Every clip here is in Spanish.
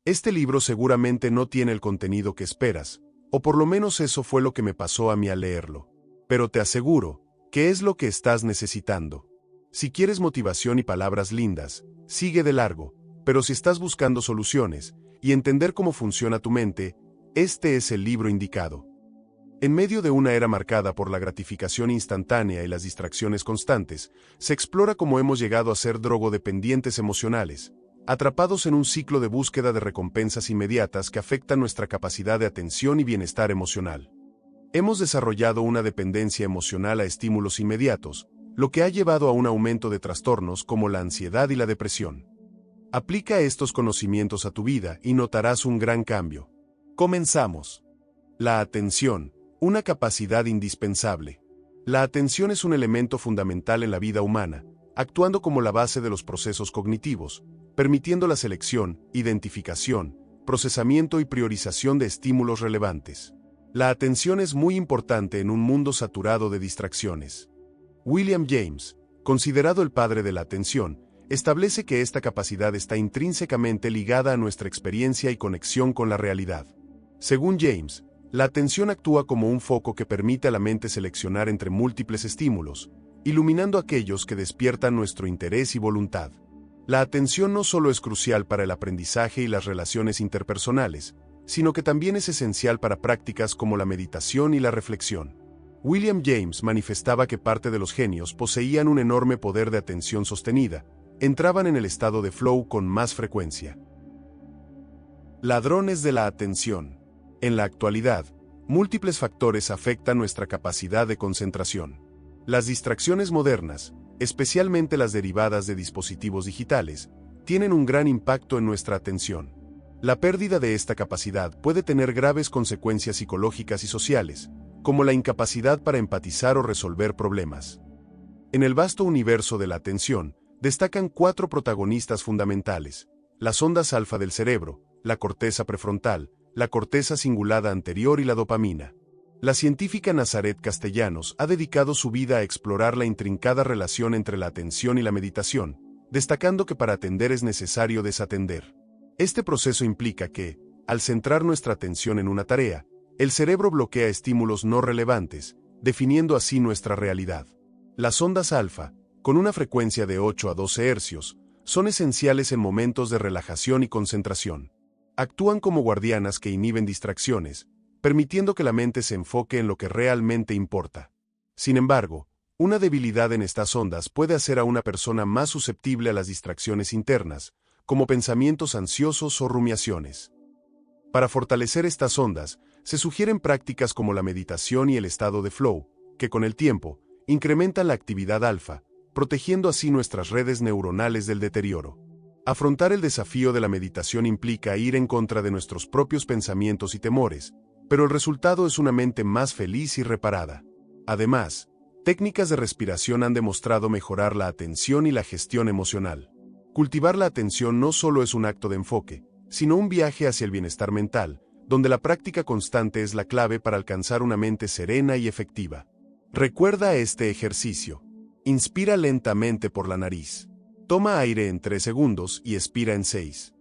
Este libro seguramente no tiene el contenido que esperas, o por lo menos eso fue lo que me pasó a mí al leerlo. Pero te aseguro que es lo que estás necesitando. Si quieres motivación y palabras lindas, sigue de largo, pero si estás buscando soluciones y entender cómo funciona tu mente, este es el libro indicado. En medio de una era marcada por la gratificación instantánea y las distracciones constantes, se explora cómo hemos llegado a ser drogodependientes emocionales, atrapados en un ciclo de búsqueda de recompensas inmediatas que afectan nuestra capacidad de atención y bienestar emocional. Hemos desarrollado una dependencia emocional a estímulos inmediatos, lo que ha llevado a un aumento de trastornos como la ansiedad y la depresión. Aplica estos conocimientos a tu vida y notarás un gran cambio. Comenzamos. La atención, una capacidad indispensable. La atención es un elemento fundamental en la vida humana, actuando como la base de los procesos cognitivos, permitiendo la selección, identificación, procesamiento y priorización de estímulos relevantes. La atención es muy importante en un mundo saturado de distracciones. William James, considerado el padre de la atención, establece que esta capacidad está intrínsecamente ligada a nuestra experiencia y conexión con la realidad. Según James, la atención actúa como un foco que permite a la mente seleccionar entre múltiples estímulos, iluminando aquellos que despiertan nuestro interés y voluntad. La atención no solo es crucial para el aprendizaje y las relaciones interpersonales, sino que también es esencial para prácticas como la meditación y la reflexión. William James manifestaba que parte de los genios poseían un enorme poder de atención sostenida, entraban en el estado de flow con más frecuencia. Ladrones de la atención. En la actualidad, múltiples factores afectan nuestra capacidad de concentración. Las distracciones modernas, especialmente las derivadas de dispositivos digitales, tienen un gran impacto en nuestra atención. La pérdida de esta capacidad puede tener graves consecuencias psicológicas y sociales, como la incapacidad para empatizar o resolver problemas. En el vasto universo de la atención, destacan 4 protagonistas fundamentales: las ondas alfa del cerebro, la corteza prefrontal, la corteza cingulada anterior y la dopamina. La científica Nazaret Castellanos ha dedicado su vida a explorar la intrincada relación entre la atención y la meditación, destacando que para atender es necesario desatender. Este proceso implica que, al centrar nuestra atención en una tarea, el cerebro bloquea estímulos no relevantes, definiendo así nuestra realidad. Las ondas alfa, con una frecuencia de 8 a 12 hercios, son esenciales en momentos de relajación y concentración. Actúan como guardianas que inhiben distracciones, permitiendo que la mente se enfoque en lo que realmente importa. Sin embargo, una debilidad en estas ondas puede hacer a una persona más susceptible a las distracciones internas, como pensamientos ansiosos o rumiaciones. Para fortalecer estas ondas, se sugieren prácticas como la meditación y el estado de flow, que con el tiempo, incrementan la actividad alfa, protegiendo así nuestras redes neuronales del deterioro. Afrontar el desafío de la meditación implica ir en contra de nuestros propios pensamientos y temores, pero el resultado es una mente más feliz y reparada. Además, técnicas de respiración han demostrado mejorar la atención y la gestión emocional. Cultivar la atención no solo es un acto de enfoque, sino un viaje hacia el bienestar mental, donde la práctica constante es la clave para alcanzar una mente serena y efectiva. Recuerda este ejercicio. Inspira lentamente por la nariz. Toma aire en 3 segundos y expira en 6.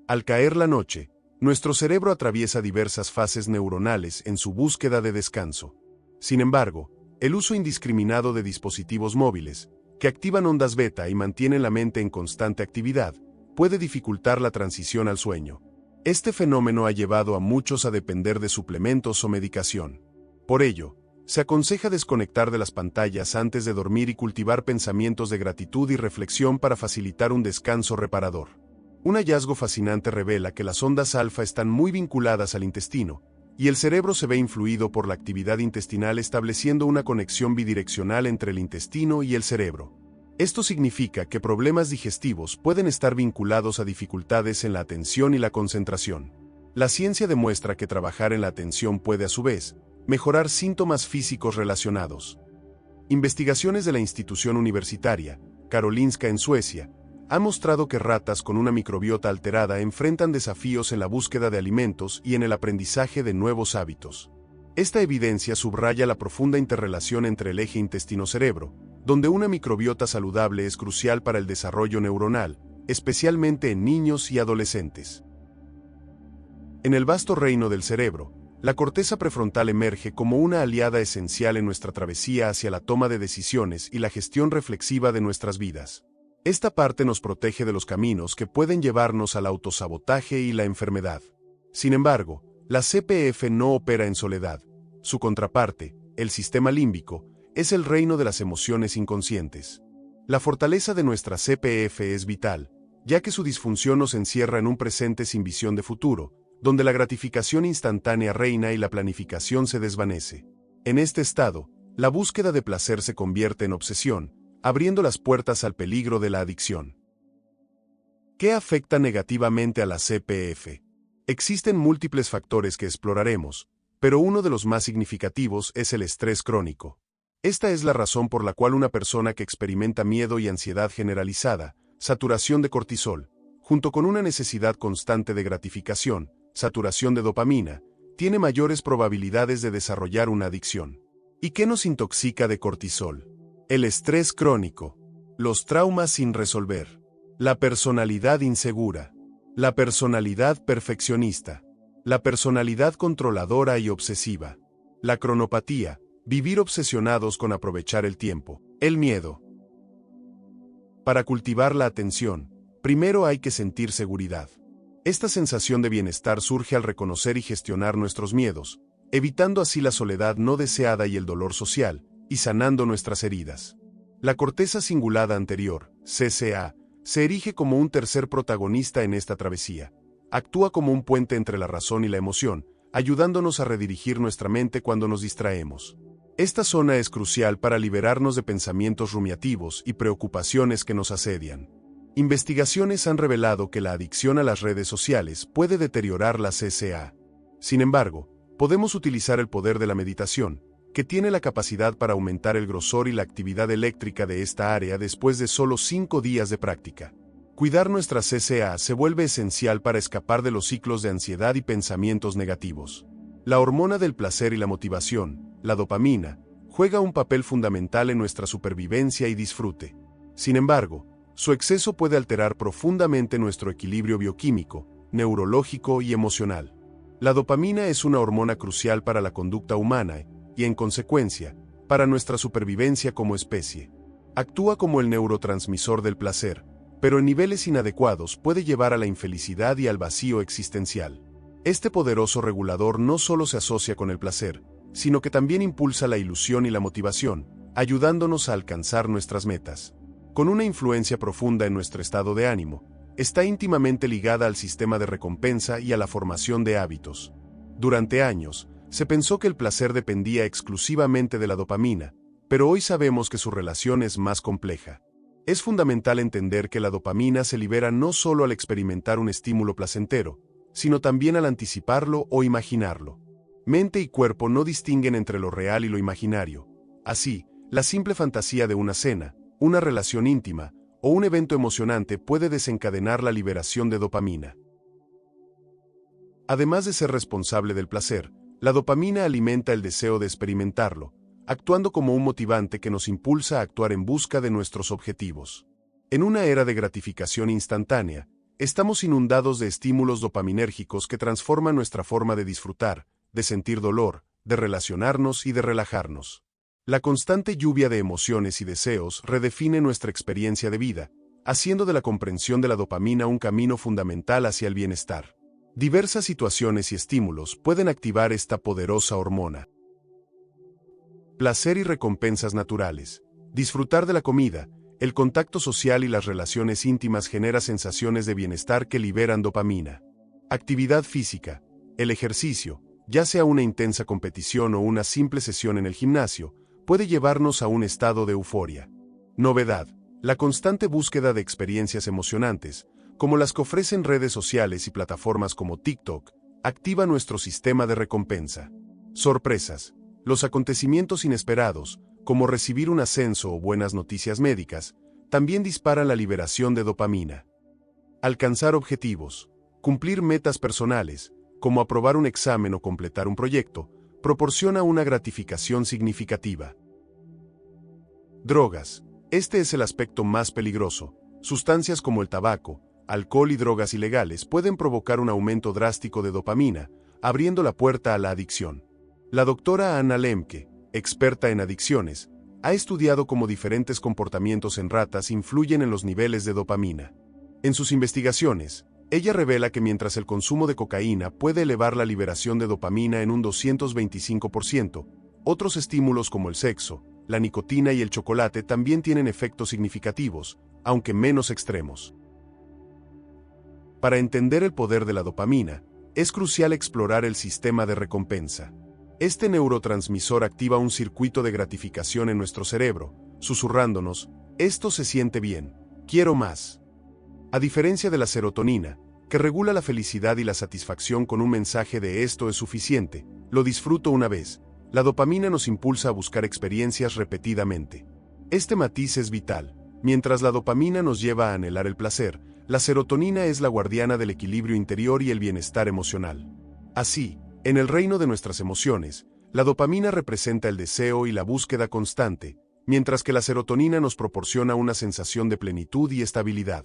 Al caer la noche, nuestro cerebro atraviesa diversas fases neuronales en su búsqueda de descanso. Sin embargo, el uso indiscriminado de dispositivos móviles, que activan ondas beta y mantienen la mente en constante actividad, puede dificultar la transición al sueño. Este fenómeno ha llevado a muchos a depender de suplementos o medicación. Por ello, se aconseja desconectar de las pantallas antes de dormir y cultivar pensamientos de gratitud y reflexión para facilitar un descanso reparador. Un hallazgo fascinante revela que las ondas alfa están muy vinculadas al intestino, y el cerebro se ve influido por la actividad intestinal, estableciendo una conexión bidireccional entre el intestino y el cerebro. Esto significa que problemas digestivos pueden estar vinculados a dificultades en la atención y la concentración. La ciencia demuestra que trabajar en la atención puede, a su vez, mejorar síntomas físicos relacionados. Investigaciones de la institución universitaria, Karolinska en Suecia, han mostrado que ratas con una microbiota alterada enfrentan desafíos en la búsqueda de alimentos y en el aprendizaje de nuevos hábitos. Esta evidencia subraya la profunda interrelación entre el eje intestino-cerebro, donde una microbiota saludable es crucial para el desarrollo neuronal, especialmente en niños y adolescentes. En el vasto reino del cerebro, la corteza prefrontal emerge como una aliada esencial en nuestra travesía hacia la toma de decisiones y la gestión reflexiva de nuestras vidas. Esta parte nos protege de los caminos que pueden llevarnos al autosabotaje y la enfermedad. Sin embargo, la CPF no opera en soledad. Su contraparte, el sistema límbico, es el reino de las emociones inconscientes. La fortaleza de nuestra CPF es vital, ya que su disfunción nos encierra en un presente sin visión de futuro, donde la gratificación instantánea reina y la planificación se desvanece. En este estado, la búsqueda de placer se convierte en obsesión, abriendo las puertas al peligro de la adicción. ¿Qué afecta negativamente a la CPF? Existen múltiples factores que exploraremos, pero uno de los más significativos es el estrés crónico. Esta es la razón por la cual una persona que experimenta miedo y ansiedad generalizada, saturación de cortisol, junto con una necesidad constante de gratificación, saturación de dopamina, tiene mayores probabilidades de desarrollar una adicción. ¿Y qué nos intoxica de cortisol? El estrés crónico, los traumas sin resolver, la personalidad insegura, la personalidad perfeccionista, la personalidad controladora y obsesiva, la cronopatía, vivir obsesionados con aprovechar el tiempo, el miedo. Para cultivar la atención, primero hay que sentir seguridad. Esta sensación de bienestar surge al reconocer y gestionar nuestros miedos, evitando así la soledad no deseada y el dolor social, y sanando nuestras heridas. La corteza cingulada anterior, CCA, se erige como un tercer protagonista en esta travesía. Actúa como un puente entre la razón y la emoción, ayudándonos a redirigir nuestra mente cuando nos distraemos. Esta zona es crucial para liberarnos de pensamientos rumiativos y preocupaciones que nos asedian. Investigaciones han revelado que la adicción a las redes sociales puede deteriorar la CCA. Sin embargo, podemos utilizar el poder de la meditación, que tiene la capacidad para aumentar el grosor y la actividad eléctrica de esta área después de solo 5 días de práctica. Cuidar nuestra CCA se vuelve esencial para escapar de los ciclos de ansiedad y pensamientos negativos. La hormona del placer y la motivación, la dopamina, juega un papel fundamental en nuestra supervivencia y disfrute. Sin embargo, su exceso puede alterar profundamente nuestro equilibrio bioquímico, neurológico y emocional. La dopamina es una hormona crucial para la conducta humana y, en consecuencia, para nuestra supervivencia como especie. Actúa como el neurotransmisor del placer, pero en niveles inadecuados puede llevar a la infelicidad y al vacío existencial. Este poderoso regulador no solo se asocia con el placer, sino que también impulsa la ilusión y la motivación, ayudándonos a alcanzar nuestras metas. Con una influencia profunda en nuestro estado de ánimo, está íntimamente ligada al sistema de recompensa y a la formación de hábitos. Durante años, se pensó que el placer dependía exclusivamente de la dopamina, pero hoy sabemos que su relación es más compleja. Es fundamental entender que la dopamina se libera no solo al experimentar un estímulo placentero, sino también al anticiparlo o imaginarlo. Mente y cuerpo no distinguen entre lo real y lo imaginario. Así, la simple fantasía de una cena, una relación íntima o un evento emocionante puede desencadenar la liberación de dopamina. Además de ser responsable del placer, la dopamina alimenta el deseo de experimentarlo, actuando como un motivante que nos impulsa a actuar en busca de nuestros objetivos. En una era de gratificación instantánea, estamos inundados de estímulos dopaminérgicos que transforman nuestra forma de disfrutar, de sentir dolor, de relacionarnos y de relajarnos. La constante lluvia de emociones y deseos redefine nuestra experiencia de vida, haciendo de la comprensión de la dopamina un camino fundamental hacia el bienestar. Diversas situaciones y estímulos pueden activar esta poderosa hormona. Placer y recompensas naturales. Disfrutar de la comida, el contacto social y las relaciones íntimas genera sensaciones de bienestar que liberan dopamina. Actividad física. El ejercicio, ya sea una intensa competición o una simple sesión en el gimnasio, puede llevarnos a un estado de euforia. Novedad. La constante búsqueda de experiencias emocionantes, como las que ofrecen redes sociales y plataformas como TikTok, activa nuestro sistema de recompensa. Sorpresas. Los acontecimientos inesperados, como recibir un ascenso o buenas noticias médicas, también disparan la liberación de dopamina. Alcanzar objetivos. Cumplir metas personales, como aprobar un examen o completar un proyecto, proporciona una gratificación significativa. Drogas. Este es el aspecto más peligroso, Sustancias como el tabaco, alcohol y drogas ilegales pueden provocar un aumento drástico de dopamina, abriendo la puerta a la adicción. La doctora Anna Lembke, experta en adicciones, ha estudiado cómo diferentes comportamientos en ratas influyen en los niveles de dopamina. En sus investigaciones, ella revela que mientras el consumo de cocaína puede elevar la liberación de dopamina en un 225%, otros estímulos como el sexo, la nicotina y el chocolate también tienen efectos significativos, aunque menos extremos. Para entender el poder de la dopamina, es crucial explorar el sistema de recompensa. Este neurotransmisor activa un circuito de gratificación en nuestro cerebro, susurrándonos, esto se siente bien, quiero más. A diferencia de la serotonina, que regula la felicidad y la satisfacción con un mensaje de esto es suficiente, lo disfruto una vez, la dopamina nos impulsa a buscar experiencias repetidamente. Este matiz es vital. Mientras la dopamina nos lleva a anhelar el placer, la serotonina es la guardiana del equilibrio interior y el bienestar emocional. Así, en el reino de nuestras emociones, la dopamina representa el deseo y la búsqueda constante, mientras que la serotonina nos proporciona una sensación de plenitud y estabilidad.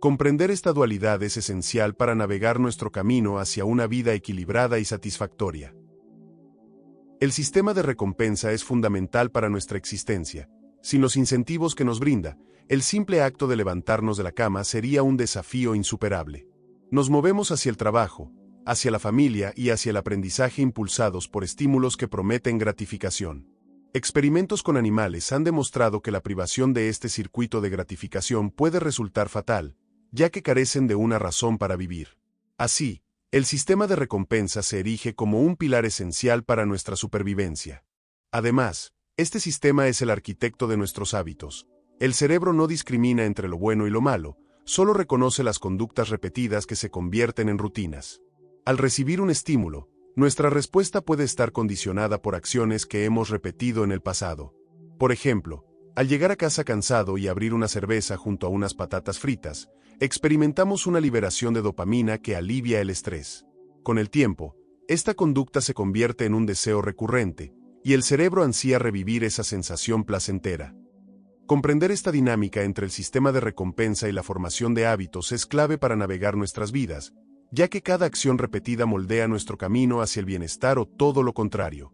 Comprender esta dualidad es esencial para navegar nuestro camino hacia una vida equilibrada y satisfactoria. El sistema de recompensa es fundamental para nuestra existencia. Sin los incentivos que nos brinda, el simple acto de levantarnos de la cama sería un desafío insuperable. Nos movemos hacia el trabajo, hacia la familia y hacia el aprendizaje impulsados por estímulos que prometen gratificación. Experimentos con animales han demostrado que la privación de este circuito de gratificación puede resultar fatal, ya que carecen de una razón para vivir. Así, el sistema de recompensa se erige como un pilar esencial para nuestra supervivencia. Además, este sistema es el arquitecto de nuestros hábitos. El cerebro no discrimina entre lo bueno y lo malo, solo reconoce las conductas repetidas que se convierten en rutinas. Al recibir un estímulo, nuestra respuesta puede estar condicionada por acciones que hemos repetido en el pasado. Por ejemplo, al llegar a casa cansado y abrir una cerveza junto a unas patatas fritas, experimentamos una liberación de dopamina que alivia el estrés. Con el tiempo, esta conducta se convierte en un deseo recurrente, y el cerebro ansía revivir esa sensación placentera. Comprender esta dinámica entre el sistema de recompensa y la formación de hábitos es clave para navegar nuestras vidas, ya que cada acción repetida moldea nuestro camino hacia el bienestar o todo lo contrario.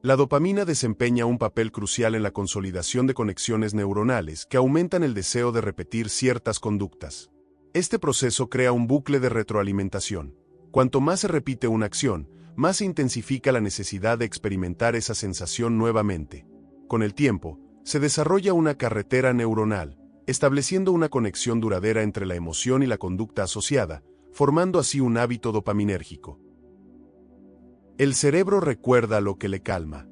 La dopamina desempeña un papel crucial en la consolidación de conexiones neuronales que aumentan el deseo de repetir ciertas conductas. Este proceso crea un bucle de retroalimentación. Cuanto más se repite una acción, más se intensifica la necesidad de experimentar esa sensación nuevamente. Con el tiempo, se desarrolla una carretera neuronal, estableciendo una conexión duradera entre la emoción y la conducta asociada, formando así un hábito dopaminérgico. El cerebro recuerda lo que le calma.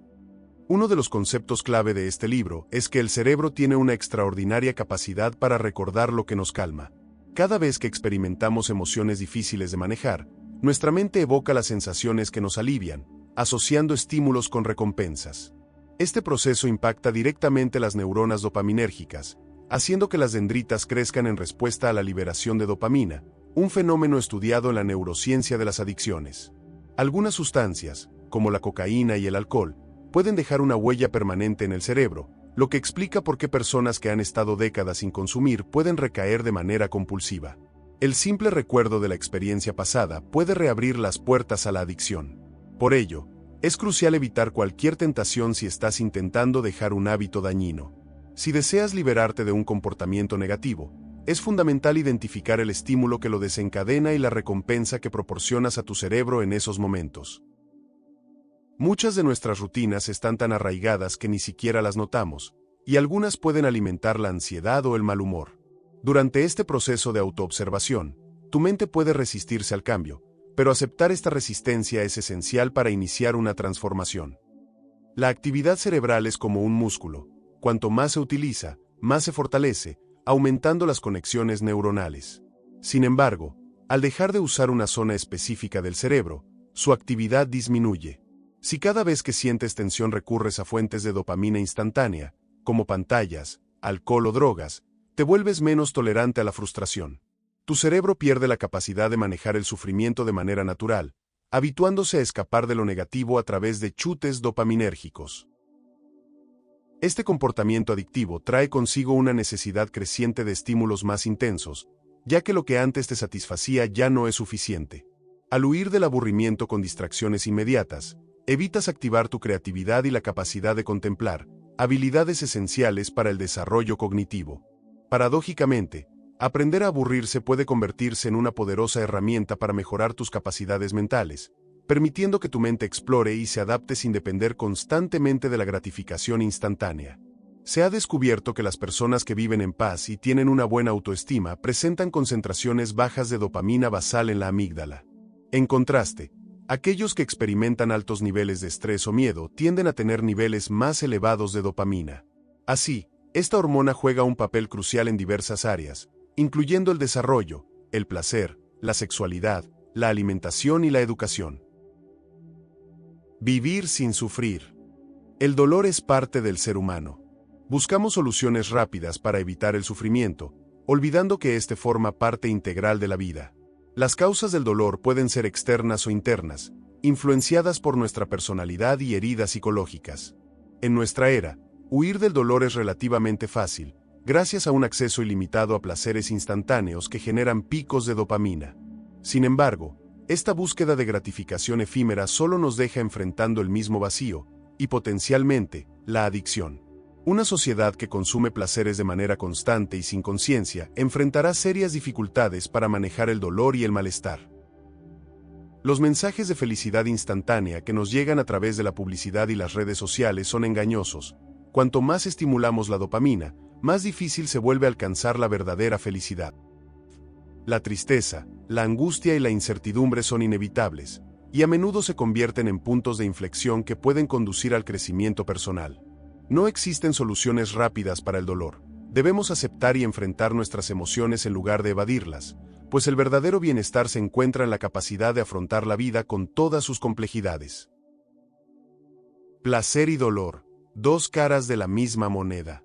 Uno de los conceptos clave de este libro es que el cerebro tiene una extraordinaria capacidad para recordar lo que nos calma. Cada vez que experimentamos emociones difíciles de manejar, nuestra mente evoca las sensaciones que nos alivian, asociando estímulos con recompensas. Este proceso impacta directamente las neuronas dopaminérgicas, haciendo que las dendritas crezcan en respuesta a la liberación de dopamina, un fenómeno estudiado en la neurociencia de las adicciones. Algunas sustancias, como la cocaína y el alcohol, pueden dejar una huella permanente en el cerebro, lo que explica por qué personas que han estado décadas sin consumir pueden recaer de manera compulsiva. El simple recuerdo de la experiencia pasada puede reabrir las puertas a la adicción. Por ello, es crucial evitar cualquier tentación si estás intentando dejar un hábito dañino. Si deseas liberarte de un comportamiento negativo, es fundamental identificar el estímulo que lo desencadena y la recompensa que proporcionas a tu cerebro en esos momentos. Muchas de nuestras rutinas están tan arraigadas que ni siquiera las notamos, y algunas pueden alimentar la ansiedad o el mal humor. Durante este proceso de autoobservación, tu mente puede resistirse al cambio, pero aceptar esta resistencia es esencial para iniciar una transformación. La actividad cerebral es como un músculo. Cuanto más se utiliza, más se fortalece, aumentando las conexiones neuronales. Sin embargo, al dejar de usar una zona específica del cerebro, su actividad disminuye. Si cada vez que sientes tensión recurres a fuentes de dopamina instantánea, como pantallas, alcohol o drogas, te vuelves menos tolerante a la frustración. Tu cerebro pierde la capacidad de manejar el sufrimiento de manera natural, habituándose a escapar de lo negativo a través de chutes dopaminérgicos. Este comportamiento adictivo trae consigo una necesidad creciente de estímulos más intensos, ya que lo que antes te satisfacía ya no es suficiente. Al huir del aburrimiento con distracciones inmediatas, evitas activar tu creatividad y la capacidad de contemplar, habilidades esenciales para el desarrollo cognitivo. Paradójicamente, aprender a aburrirse puede convertirse en una poderosa herramienta para mejorar tus capacidades mentales, permitiendo que tu mente explore y se adapte sin depender constantemente de la gratificación instantánea. Se ha descubierto que las personas que viven en paz y tienen una buena autoestima presentan concentraciones bajas de dopamina basal en la amígdala. En contraste, aquellos que experimentan altos niveles de estrés o miedo tienden a tener niveles más elevados de dopamina. Así, esta hormona juega un papel crucial en diversas áreas, incluyendo el desarrollo, el placer, la sexualidad, la alimentación y la educación. Vivir sin sufrir. El dolor es parte del ser humano. Buscamos soluciones rápidas para evitar el sufrimiento, olvidando que este forma parte integral de la vida. Las causas del dolor pueden ser externas o internas, influenciadas por nuestra personalidad y heridas psicológicas. En nuestra era, huir del dolor es relativamente fácil, gracias a un acceso ilimitado a placeres instantáneos que generan picos de dopamina. Sin embargo, esta búsqueda de gratificación efímera solo nos deja enfrentando el mismo vacío, y potencialmente, la adicción. Una sociedad que consume placeres de manera constante y sin conciencia enfrentará serias dificultades para manejar el dolor y el malestar. Los mensajes de felicidad instantánea que nos llegan a través de la publicidad y las redes sociales son engañosos. Cuanto más estimulamos la dopamina, más difícil se vuelve alcanzar la verdadera felicidad. La tristeza, la angustia y la incertidumbre son inevitables, y a menudo se convierten en puntos de inflexión que pueden conducir al crecimiento personal. No existen soluciones rápidas para el dolor. Debemos aceptar y enfrentar nuestras emociones en lugar de evadirlas, pues el verdadero bienestar se encuentra en la capacidad de afrontar la vida con todas sus complejidades. Placer y dolor, dos caras de la misma moneda.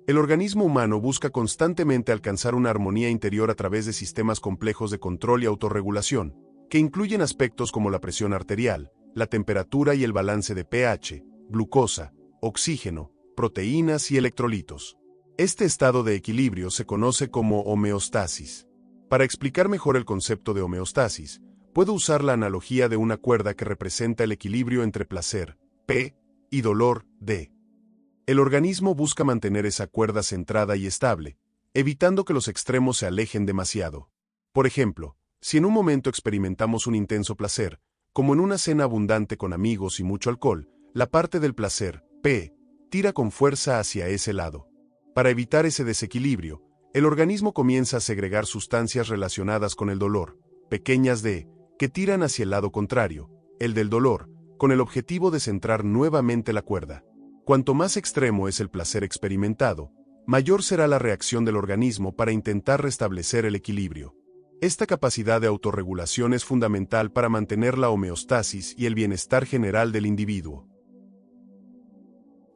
El organismo humano busca constantemente alcanzar una armonía interior a través de sistemas complejos de control y autorregulación, que incluyen aspectos como la presión arterial, la temperatura y el balance de pH, glucosa, oxígeno, proteínas y electrolitos. Este estado de equilibrio se conoce como homeostasis. Para explicar mejor el concepto de homeostasis, puedo usar la analogía de una cuerda que representa el equilibrio entre placer, P, y dolor, D. El organismo busca mantener esa cuerda centrada y estable, evitando que los extremos se alejen demasiado. Por ejemplo, si en un momento experimentamos un intenso placer, como en una cena abundante con amigos y mucho alcohol, la parte del placer, P, tira con fuerza hacia ese lado. Para evitar ese desequilibrio, el organismo comienza a segregar sustancias relacionadas con el dolor, pequeñas d, que tiran hacia el lado contrario, el del dolor, con el objetivo de centrar nuevamente la cuerda. Cuanto más extremo es el placer experimentado, mayor será la reacción del organismo para intentar restablecer el equilibrio. Esta capacidad de autorregulación es fundamental para mantener la homeostasis y el bienestar general del individuo.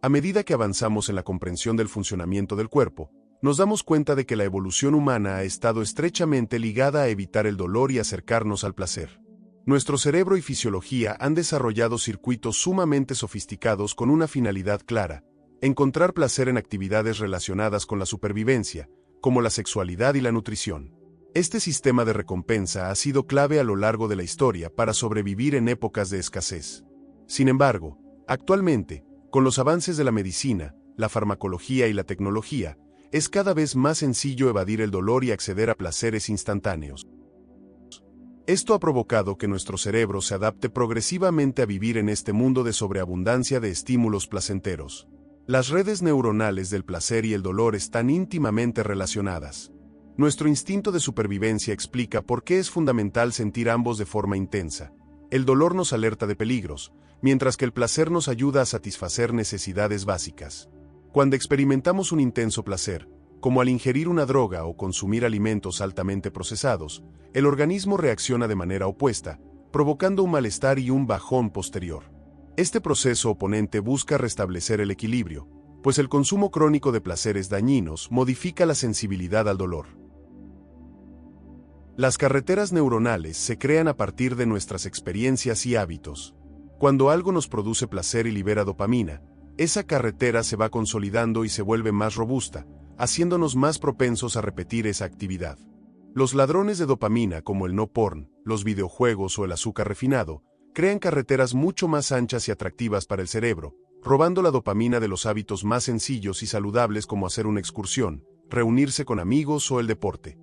A medida que avanzamos en la comprensión del funcionamiento del cuerpo, nos damos cuenta de que la evolución humana ha estado estrechamente ligada a evitar el dolor y acercarnos al placer. Nuestro cerebro y fisiología han desarrollado circuitos sumamente sofisticados con una finalidad clara: encontrar placer en actividades relacionadas con la supervivencia, como la sexualidad y la nutrición. Este sistema de recompensa ha sido clave a lo largo de la historia para sobrevivir en épocas de escasez. Sin embargo, actualmente, con los avances de la medicina, la farmacología y la tecnología, es cada vez más sencillo evadir el dolor y acceder a placeres instantáneos. Esto ha provocado que nuestro cerebro se adapte progresivamente a vivir en este mundo de sobreabundancia de estímulos placenteros. Las redes neuronales del placer y el dolor están íntimamente relacionadas. Nuestro instinto de supervivencia explica por qué es fundamental sentir ambos de forma intensa. El dolor nos alerta de peligros, mientras que el placer nos ayuda a satisfacer necesidades básicas. Cuando experimentamos un intenso placer, como al ingerir una droga o consumir alimentos altamente procesados, el organismo reacciona de manera opuesta, provocando un malestar y un bajón posterior. Este proceso oponente busca restablecer el equilibrio, pues el consumo crónico de placeres dañinos modifica la sensibilidad al dolor. Las carreteras neuronales se crean a partir de nuestras experiencias y hábitos. Cuando algo nos produce placer y libera dopamina, esa carretera se va consolidando y se vuelve más robusta, haciéndonos más propensos a repetir esa actividad. Los ladrones de dopamina, como el no porn, los videojuegos o el azúcar refinado, crean carreteras mucho más anchas y atractivas para el cerebro, robando la dopamina de los hábitos más sencillos y saludables como hacer una excursión, reunirse con amigos o el deporte.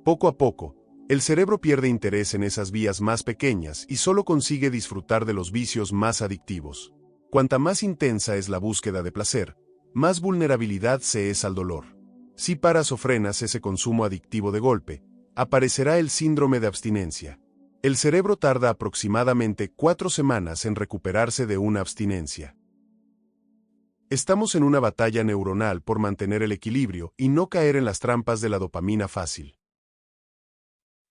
Poco a poco, el cerebro pierde interés en esas vías más pequeñas y solo consigue disfrutar de los vicios más adictivos. Cuanta más intensa es la búsqueda de placer, más vulnerabilidad se es al dolor. Si paras o frenas ese consumo adictivo de golpe, aparecerá el síndrome de abstinencia. El cerebro tarda aproximadamente 4 semanas en recuperarse de una abstinencia. Estamos en una batalla neuronal por mantener el equilibrio y no caer en las trampas de la dopamina fácil.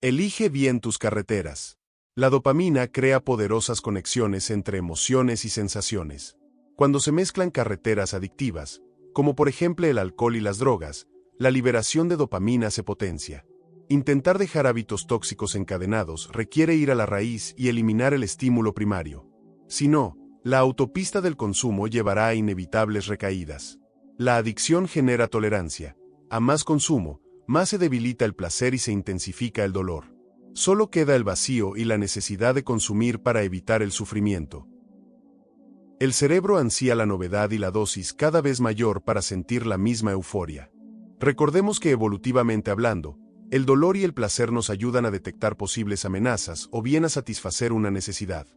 Elige bien tus carreteras. La dopamina crea poderosas conexiones entre emociones y sensaciones. Cuando se mezclan carreteras adictivas, como por ejemplo el alcohol y las drogas, la liberación de dopamina se potencia. Intentar dejar hábitos tóxicos encadenados requiere ir a la raíz y eliminar el estímulo primario. Si no, la autopista del consumo llevará a inevitables recaídas. La adicción genera tolerancia. A más consumo, más se debilita el placer y se intensifica el dolor. Solo queda el vacío y la necesidad de consumir para evitar el sufrimiento. El cerebro ansía la novedad y la dosis cada vez mayor para sentir la misma euforia. Recordemos que evolutivamente hablando, el dolor y el placer nos ayudan a detectar posibles amenazas o bien a satisfacer una necesidad.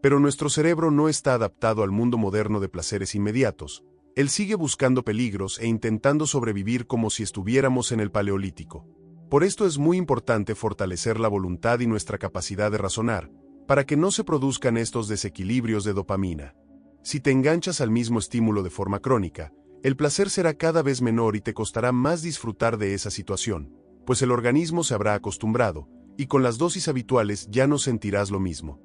Pero nuestro cerebro no está adaptado al mundo moderno de placeres inmediatos. Él sigue buscando peligros e intentando sobrevivir como si estuviéramos en el Paleolítico. Por esto es muy importante fortalecer la voluntad y nuestra capacidad de razonar, para que no se produzcan estos desequilibrios de dopamina. Si te enganchas al mismo estímulo de forma crónica, el placer será cada vez menor y te costará más disfrutar de esa situación, pues el organismo se habrá acostumbrado, y con las dosis habituales ya no sentirás lo mismo.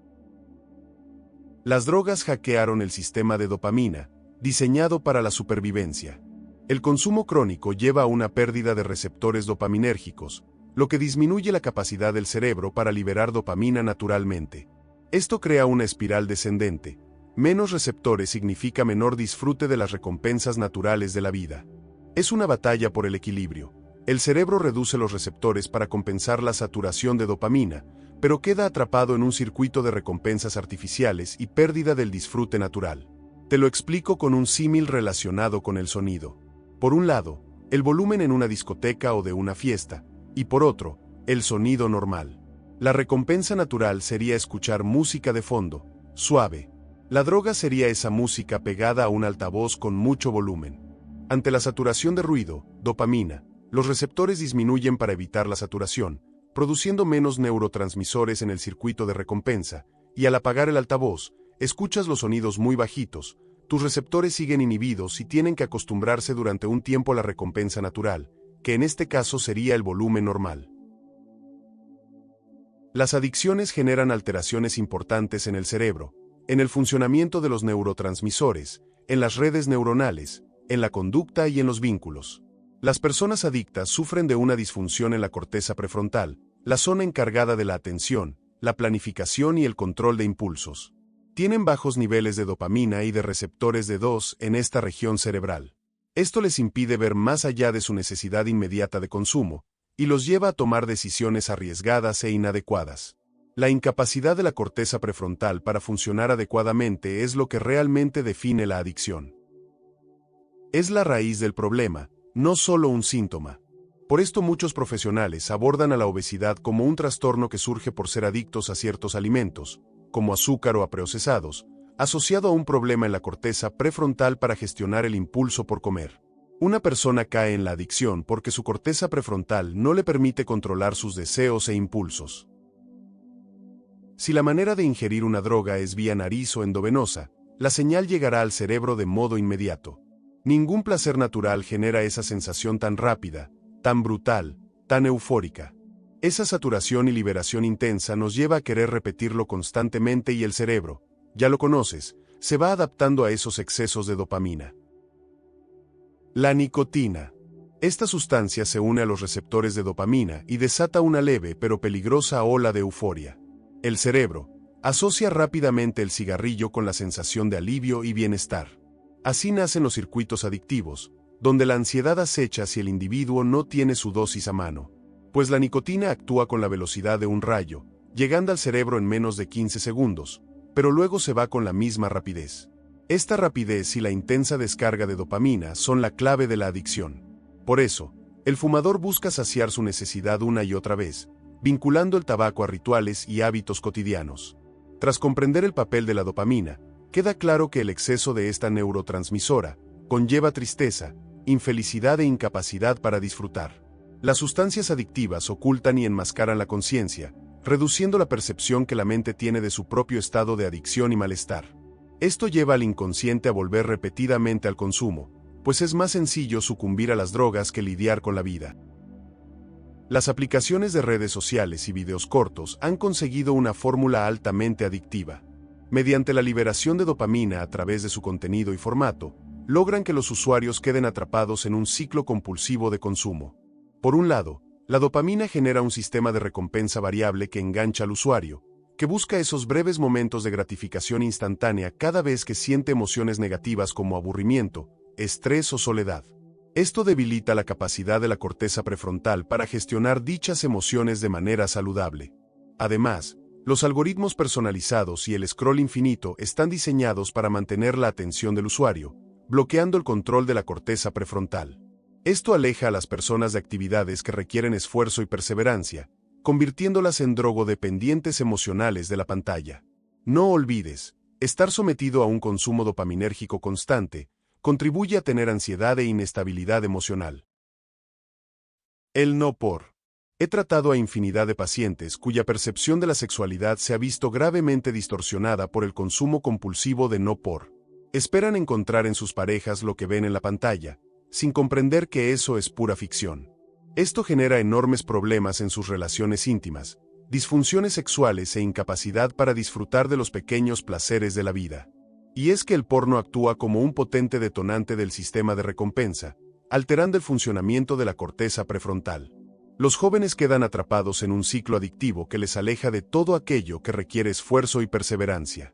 Las drogas hackearon el sistema de dopamina, diseñado para la supervivencia. El consumo crónico lleva a una pérdida de receptores dopaminérgicos, lo que disminuye la capacidad del cerebro para liberar dopamina naturalmente. Esto crea una espiral descendente. Menos receptores significa menor disfrute de las recompensas naturales de la vida. Es una batalla por el equilibrio. El cerebro reduce los receptores para compensar la saturación de dopamina, pero queda atrapado en un circuito de recompensas artificiales y pérdida del disfrute natural. Te lo explico con un símil relacionado con el sonido. Por un lado, el volumen en una discoteca o de una fiesta, y por otro, el sonido normal. La recompensa natural sería escuchar música de fondo, suave. La droga sería esa música pegada a un altavoz con mucho volumen. Ante la saturación de ruido, dopamina, los receptores disminuyen para evitar la saturación, produciendo menos neurotransmisores en el circuito de recompensa, y al apagar el altavoz, escuchas los sonidos muy bajitos, tus receptores siguen inhibidos y tienen que acostumbrarse durante un tiempo a la recompensa natural, que en este caso sería el volumen normal. Las adicciones generan alteraciones importantes en el cerebro, en el funcionamiento de los neurotransmisores, en las redes neuronales, en la conducta y en los vínculos. Las personas adictas sufren de una disfunción en la corteza prefrontal, la zona encargada de la atención, la planificación y el control de impulsos. Tienen bajos niveles de dopamina y de receptores de 2 en esta región cerebral. Esto les impide ver más allá de su necesidad inmediata de consumo, y los lleva a tomar decisiones arriesgadas e inadecuadas. La incapacidad de la corteza prefrontal para funcionar adecuadamente es lo que realmente define la adicción. Es la raíz del problema, no solo un síntoma. Por esto muchos profesionales abordan a la obesidad como un trastorno que surge por ser adictos a ciertos alimentos, como azúcar o a procesados, asociado a un problema en la corteza prefrontal para gestionar el impulso por comer. Una persona cae en la adicción porque su corteza prefrontal no le permite controlar sus deseos e impulsos. Si la manera de ingerir una droga es vía nariz o endovenosa, la señal llegará al cerebro de modo inmediato. Ningún placer natural genera esa sensación tan rápida, tan brutal, tan eufórica. Esa saturación y liberación intensa nos lleva a querer repetirlo constantemente y el cerebro, ya lo conoces, se va adaptando a esos excesos de dopamina. La nicotina. Esta sustancia se une a los receptores de dopamina y desata una leve pero peligrosa ola de euforia. El cerebro asocia rápidamente el cigarrillo con la sensación de alivio y bienestar. Así nacen los circuitos adictivos, donde la ansiedad acecha si el individuo no tiene su dosis a mano, pues la nicotina actúa con la velocidad de un rayo, llegando al cerebro en menos de 15 segundos, pero luego se va con la misma rapidez. Esta rapidez y la intensa descarga de dopamina son la clave de la adicción. Por eso, el fumador busca saciar su necesidad una y otra vez, vinculando el tabaco a rituales y hábitos cotidianos. Tras comprender el papel de la dopamina, queda claro que el exceso de esta neurotransmisora conlleva tristeza, infelicidad e incapacidad para disfrutar. Las sustancias adictivas ocultan y enmascaran la conciencia, reduciendo la percepción que la mente tiene de su propio estado de adicción y malestar. Esto lleva al inconsciente a volver repetidamente al consumo, pues es más sencillo sucumbir a las drogas que lidiar con la vida. Las aplicaciones de redes sociales y videos cortos han conseguido una fórmula altamente adictiva. Mediante la liberación de dopamina a través de su contenido y formato, logran que los usuarios queden atrapados en un ciclo compulsivo de consumo. Por un lado, la dopamina genera un sistema de recompensa variable que engancha al usuario, que busca esos breves momentos de gratificación instantánea cada vez que siente emociones negativas como aburrimiento, estrés o soledad. Esto debilita la capacidad de la corteza prefrontal para gestionar dichas emociones de manera saludable. Además, los algoritmos personalizados y el scroll infinito están diseñados para mantener la atención del usuario, bloqueando el control de la corteza prefrontal. Esto aleja a las personas de actividades que requieren esfuerzo y perseverancia, convirtiéndolas en drogodependientes emocionales de la pantalla. No olvides, estar sometido a un consumo dopaminérgico constante contribuye a tener ansiedad e inestabilidad emocional. El no por. He tratado a infinidad de pacientes cuya percepción de la sexualidad se ha visto gravemente distorsionada por el consumo compulsivo de no por. Esperan encontrar en sus parejas lo que ven en la pantalla, sin comprender que eso es pura ficción. Esto genera enormes problemas en sus relaciones íntimas, disfunciones sexuales e incapacidad para disfrutar de los pequeños placeres de la vida. Y es que el porno actúa como un potente detonante del sistema de recompensa, alterando el funcionamiento de la corteza prefrontal. Los jóvenes quedan atrapados en un ciclo adictivo que les aleja de todo aquello que requiere esfuerzo y perseverancia.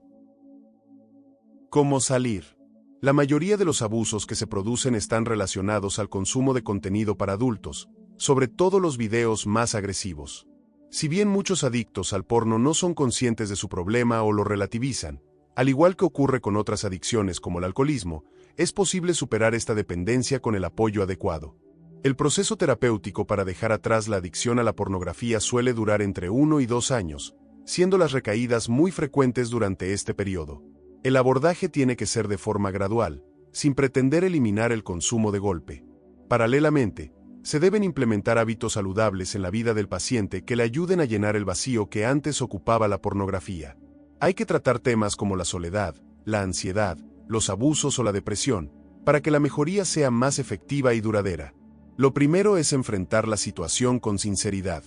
¿Cómo salir? La mayoría de los abusos que se producen están relacionados al consumo de contenido para adultos, sobre todo los videos más agresivos. Si bien muchos adictos al porno no son conscientes de su problema o lo relativizan, al igual que ocurre con otras adicciones como el alcoholismo, es posible superar esta dependencia con el apoyo adecuado. El proceso terapéutico para dejar atrás la adicción a la pornografía suele durar entre 1 y 2 años, siendo las recaídas muy frecuentes durante este periodo. El abordaje tiene que ser de forma gradual, sin pretender eliminar el consumo de golpe. Paralelamente, se deben implementar hábitos saludables en la vida del paciente que le ayuden a llenar el vacío que antes ocupaba la pornografía. Hay que tratar temas como la soledad, la ansiedad, los abusos o la depresión, para que la mejoría sea más efectiva y duradera. Lo primero es enfrentar la situación con sinceridad.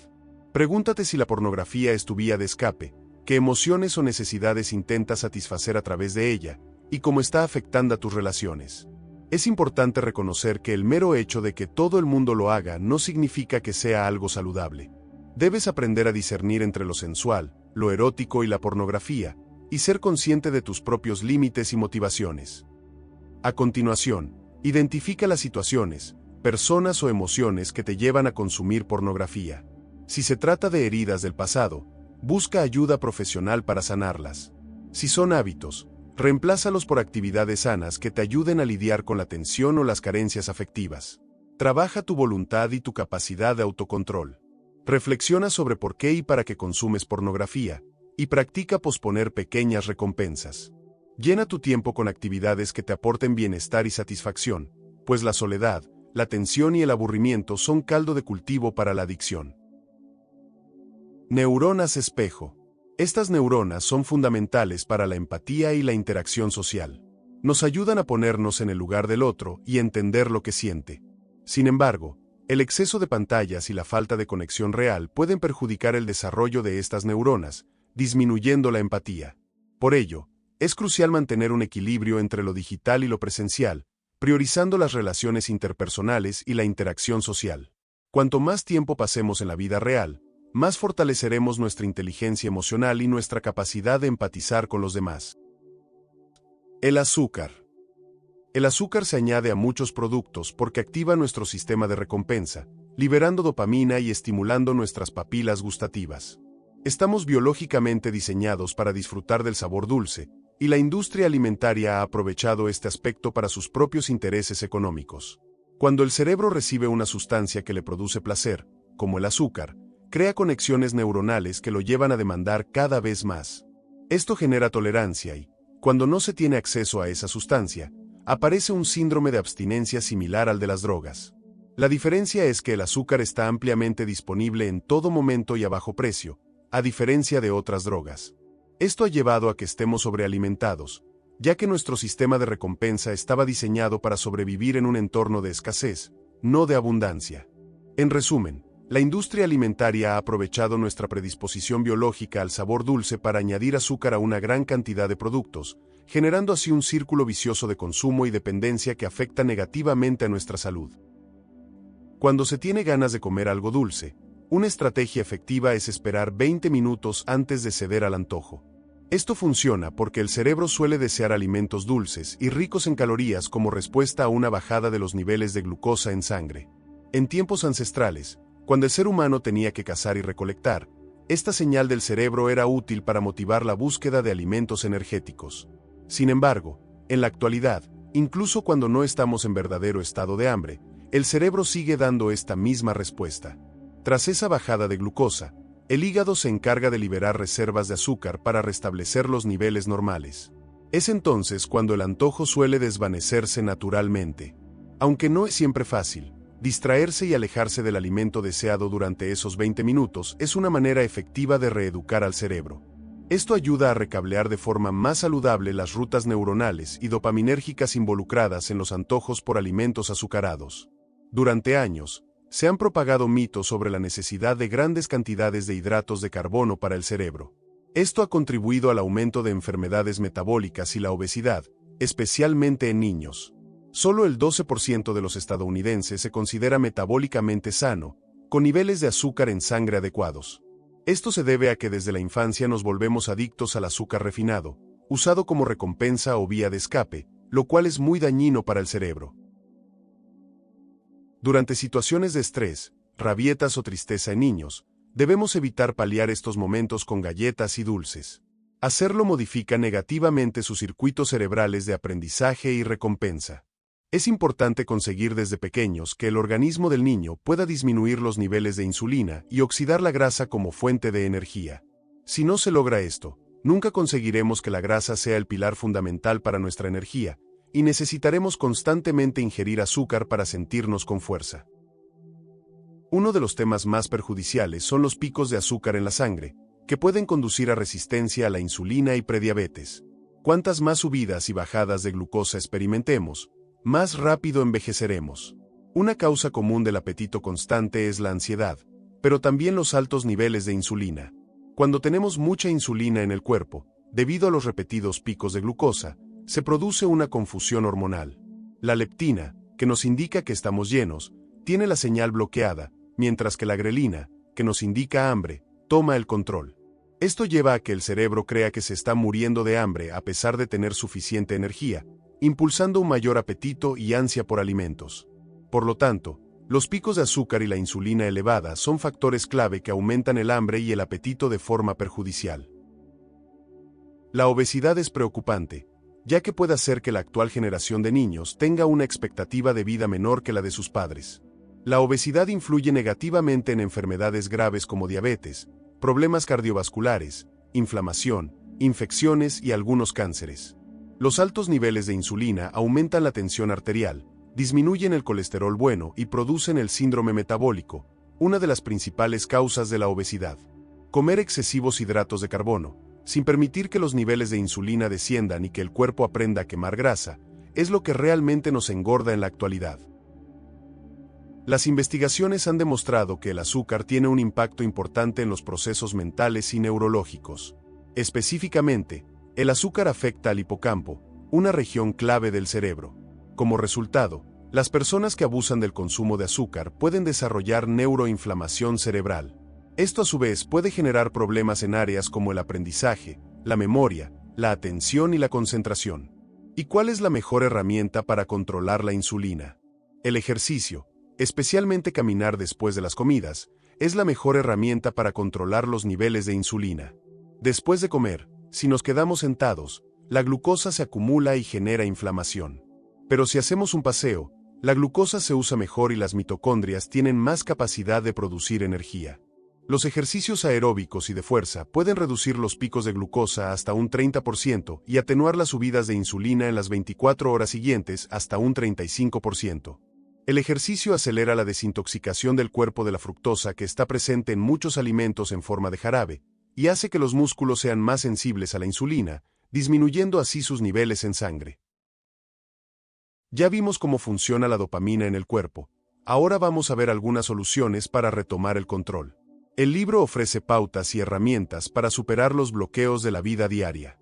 Pregúntate si la pornografía es tu vía de escape, qué emociones o necesidades intentas satisfacer a través de ella, y cómo está afectando a tus relaciones. Es importante reconocer que el mero hecho de que todo el mundo lo haga no significa que sea algo saludable. Debes aprender a discernir entre lo sensual, lo erótico y la pornografía, y ser consciente de tus propios límites y motivaciones. A continuación, identifica las situaciones, personas o emociones que te llevan a consumir pornografía. Si se trata de heridas del pasado, busca ayuda profesional para sanarlas. Si son hábitos, reemplázalos por actividades sanas que te ayuden a lidiar con la tensión o las carencias afectivas. Trabaja tu voluntad y tu capacidad de autocontrol. Reflexiona sobre por qué y para qué consumes pornografía, y practica posponer pequeñas recompensas. Llena tu tiempo con actividades que te aporten bienestar y satisfacción, pues la soledad, la tensión y el aburrimiento son caldo de cultivo para la adicción. Neuronas espejo. Estas neuronas son fundamentales para la empatía y la interacción social. Nos ayudan a ponernos en el lugar del otro y entender lo que siente. Sin embargo, el exceso de pantallas y la falta de conexión real pueden perjudicar el desarrollo de estas neuronas, disminuyendo la empatía. Por ello, es crucial mantener un equilibrio entre lo digital y lo presencial, priorizando las relaciones interpersonales y la interacción social. Cuanto más tiempo pasemos en la vida real, más fortaleceremos nuestra inteligencia emocional y nuestra capacidad de empatizar con los demás. El azúcar. El azúcar se añade a muchos productos porque activa nuestro sistema de recompensa, liberando dopamina y estimulando nuestras papilas gustativas. Estamos biológicamente diseñados para disfrutar del sabor dulce, y la industria alimentaria ha aprovechado este aspecto para sus propios intereses económicos. Cuando el cerebro recibe una sustancia que le produce placer, como el azúcar, crea conexiones neuronales que lo llevan a demandar cada vez más. Esto genera tolerancia y, cuando no se tiene acceso a esa sustancia, aparece un síndrome de abstinencia similar al de las drogas. La diferencia es que el azúcar está ampliamente disponible en todo momento y a bajo precio, a diferencia de otras drogas. Esto ha llevado a que estemos sobrealimentados, ya que nuestro sistema de recompensa estaba diseñado para sobrevivir en un entorno de escasez, no de abundancia. En resumen, la industria alimentaria ha aprovechado nuestra predisposición biológica al sabor dulce para añadir azúcar a una gran cantidad de productos, generando así un círculo vicioso de consumo y dependencia que afecta negativamente a nuestra salud. Cuando se tiene ganas de comer algo dulce, una estrategia efectiva es esperar 20 minutos antes de ceder al antojo. Esto funciona porque el cerebro suele desear alimentos dulces y ricos en calorías como respuesta a una bajada de los niveles de glucosa en sangre. En tiempos ancestrales, cuando el ser humano tenía que cazar y recolectar, esta señal del cerebro era útil para motivar la búsqueda de alimentos energéticos. Sin embargo, en la actualidad, incluso cuando no estamos en verdadero estado de hambre, el cerebro sigue dando esta misma respuesta. Tras esa bajada de glucosa, el hígado se encarga de liberar reservas de azúcar para restablecer los niveles normales. Es entonces cuando el antojo suele desvanecerse naturalmente. Aunque no es siempre fácil, distraerse y alejarse del alimento deseado durante esos 20 minutos es una manera efectiva de reeducar al cerebro. Esto ayuda a recablear de forma más saludable las rutas neuronales y dopaminérgicas involucradas en los antojos por alimentos azucarados. Durante años, se han propagado mitos sobre la necesidad de grandes cantidades de hidratos de carbono para el cerebro. Esto ha contribuido al aumento de enfermedades metabólicas y la obesidad, especialmente en niños. Solo el 12% de los estadounidenses se considera metabólicamente sano, con niveles de azúcar en sangre adecuados. Esto se debe a que desde la infancia nos volvemos adictos al azúcar refinado, usado como recompensa o vía de escape, lo cual es muy dañino para el cerebro. Durante situaciones de estrés, rabietas o tristeza en niños, debemos evitar paliar estos momentos con galletas y dulces. Hacerlo modifica negativamente sus circuitos cerebrales de aprendizaje y recompensa. Es importante conseguir desde pequeños que el organismo del niño pueda disminuir los niveles de insulina y oxidar la grasa como fuente de energía. Si no se logra esto, nunca conseguiremos que la grasa sea el pilar fundamental para nuestra energía, y necesitaremos constantemente ingerir azúcar para sentirnos con fuerza. Uno de los temas más perjudiciales son los picos de azúcar en la sangre, que pueden conducir a resistencia a la insulina y prediabetes. Cuantas más subidas y bajadas de glucosa experimentemos, más rápido envejeceremos. Una causa común del apetito constante es la ansiedad, pero también los altos niveles de insulina. Cuando tenemos mucha insulina en el cuerpo, debido a los repetidos picos de glucosa, se produce una confusión hormonal. La leptina, que nos indica que estamos llenos, tiene la señal bloqueada, mientras que la grelina, que nos indica hambre, toma el control. Esto lleva a que el cerebro crea que se está muriendo de hambre a pesar de tener suficiente energía, impulsando un mayor apetito y ansia por alimentos. Por lo tanto, los picos de azúcar y la insulina elevada son factores clave que aumentan el hambre y el apetito de forma perjudicial. La obesidad es preocupante, ya que puede hacer que la actual generación de niños tenga una expectativa de vida menor que la de sus padres. La obesidad influye negativamente en enfermedades graves como diabetes, problemas cardiovasculares, inflamación, infecciones y algunos cánceres. Los altos niveles de insulina aumentan la tensión arterial, disminuyen el colesterol bueno y producen el síndrome metabólico, una de las principales causas de la obesidad. Comer excesivos hidratos de carbono, sin permitir que los niveles de insulina desciendan y que el cuerpo aprenda a quemar grasa, es lo que realmente nos engorda en la actualidad. Las investigaciones han demostrado que el azúcar tiene un impacto importante en los procesos mentales y neurológicos. Específicamente, el azúcar afecta al hipocampo, una región clave del cerebro. Como resultado, las personas que abusan del consumo de azúcar pueden desarrollar neuroinflamación cerebral. Esto a su vez puede generar problemas en áreas como el aprendizaje, la memoria, la atención y la concentración. ¿Y cuál es la mejor herramienta para controlar la insulina? El ejercicio, especialmente caminar después de las comidas, es la mejor herramienta para controlar los niveles de insulina. Después de comer, si nos quedamos sentados, la glucosa se acumula y genera inflamación. Pero si hacemos un paseo, la glucosa se usa mejor y las mitocondrias tienen más capacidad de producir energía. Los ejercicios aeróbicos y de fuerza pueden reducir los picos de glucosa hasta un 30% y atenuar las subidas de insulina en las 24 horas siguientes hasta un 35%. El ejercicio acelera la desintoxicación del cuerpo de la fructosa que está presente en muchos alimentos en forma de jarabe, y hace que los músculos sean más sensibles a la insulina, disminuyendo así sus niveles en sangre. Ya vimos cómo funciona la dopamina en el cuerpo. Ahora vamos a ver algunas soluciones para retomar el control. El libro ofrece pautas y herramientas para superar los bloqueos de la vida diaria.